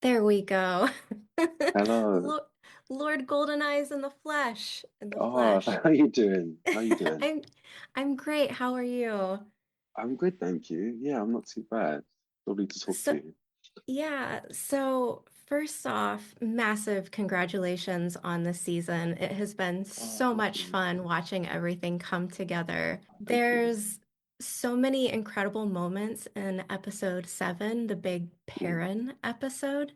There we go. Hello. Lord, Lord Goldeneyes in the flesh, in the Oh, flesh. how you doing? How you doing? I'm I'm great. How are you? I'm good, thank you. Yeah, I'm not too bad. Lovely to talk to So, you. yeah, so first off, massive congratulations on the season. It has been Oh, so thank much you. fun watching everything come together. Thank you. There's so many incredible moments in episode 7, the big Mm, Perrin episode.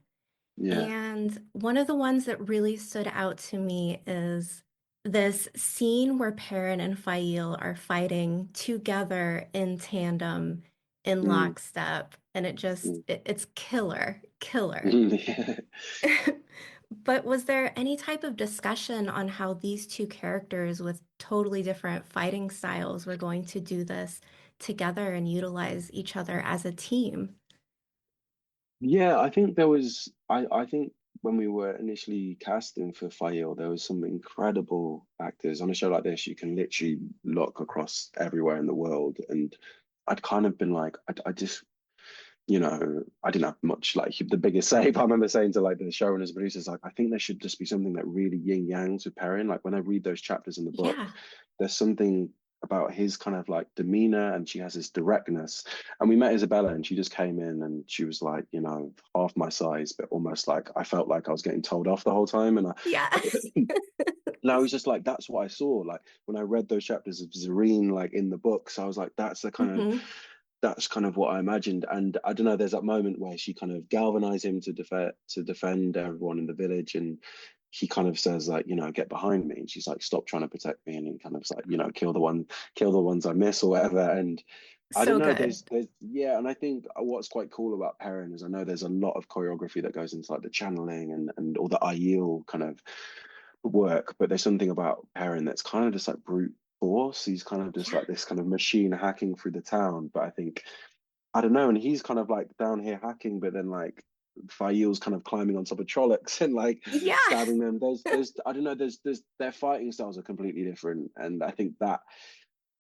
yeah. And one of the ones that really stood out to me is this scene where Perrin and Faile are fighting together in tandem, in Mm, lockstep, and mm. it's killer, killer. Yeah. But was there any type of discussion on how these two characters with totally different fighting styles were going to do this together and utilize each other as a team? Yeah, I think there was I think when we were initially casting for Fail, there was some incredible actors. On a show like this, you can literally look across everywhere in the world. And I'd kind of been like, I just I didn't have much like the biggest say, but I remember saying to like the showrunners, producers, like, I think there should just be something that really yin yangs with Perrin. Like when I read those chapters in the book, Yeah. there's something about his kind of like demeanor and she has this directness. And we met Isabella and she just came in and she was like, half my size, but almost like I felt like I was getting told off the whole time. And Yeah. and I was just like, that's what I saw. Like when I read those chapters of Zareen, like in the books, I was like, hmm that's kind of what I imagined. And I don't know, there's that moment where she kind of galvanized him to defend everyone in the village, and he kind of says like, get behind me. And she's like, stop trying to protect me, and he kind of like, kill the ones I miss or whatever. And I don't So know, good. there's yeah, and I think what's quite cool about Perrin is I know there's a lot of choreography that goes into like the channeling and all the Aiel kind of work, but there's something about Perrin that's kind of just like brute force. He's kind of just Yeah. like this kind of machine hacking through the town. But I think I don't know, and he's kind of like down here hacking, but then like Fail's kind of climbing on top of Trollocs and like Yeah. stabbing them. There's I don't know, there's their fighting styles are completely different, and I think that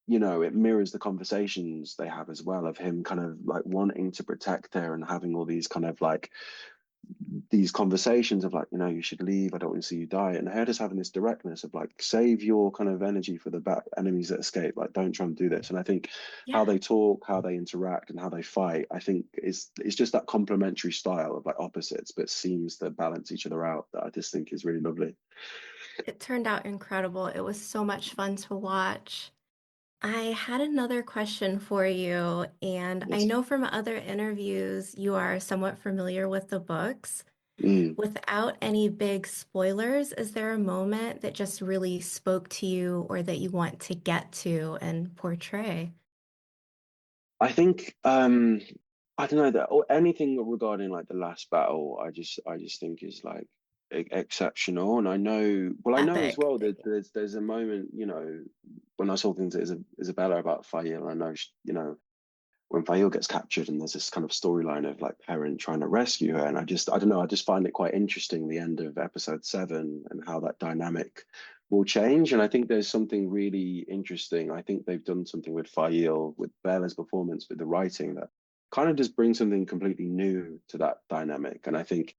it mirrors the conversations they have as well of him kind of like wanting to protect her and having all these kind of like these conversations of like, you should leave. I don't want to see you die. And her just having this directness of like, save your kind of energy for the back enemies that escape. Like, don't try and do this. And I think how Yeah. they talk, how they interact, and how they fight, I think is it's just that complementary style of like opposites, but seems to balance each other out. That I just think is really lovely. It turned out incredible. It was so much fun to watch. I had another question for you, and I Yes. know from other interviews you are somewhat familiar with the books. Mm. Without any big spoilers, is there a moment that just really spoke to you or that you want to get to and portray? I think I don't know that or anything regarding like the last battle, I just think is like exceptional. And I know as Epic. well that there's a moment, when I was talking to Isabella about Fael, I know when Fael gets captured and there's this kind of storyline of like Perrin trying to rescue her, and I don't know, I just find it quite interesting the end of episode 7 and how that dynamic will change. And I think there's something really interesting. I think they've done something with Fael, with Bella's performance, with the writing that kind of just brings something completely new to that dynamic. And I think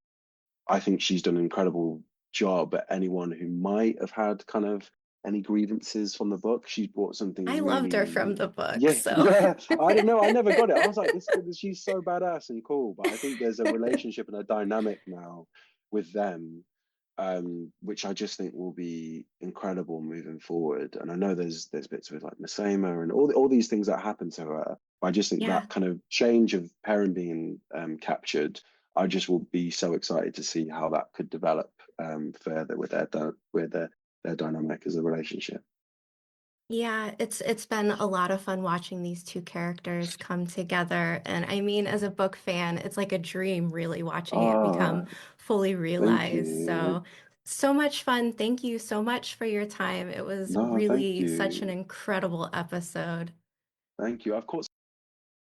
she's done an incredible job. At anyone who might have had kind of any grievances from the book, she's brought I something loved her from really, the book, yeah, so yeah. I don't know. I never got it. I was like, this, she's so badass and cool. But I think there's a relationship and a dynamic now with them, which I just think will be incredible moving forward. And I know there's bits with like Masema and all these things that happen to her. But I just think yeah. that kind of change of Perrin being captured, I just will be so excited to see how that could develop further with their dynamic as a relationship. Yeah, it's been a lot of fun watching these two characters come together. And I mean, as a book fan, it's like a dream really watching it Ah, become fully thank realized. you. So much fun. Thank you so much for your time. It was No, thank really such an you. incredible episode. Thank you. I've caught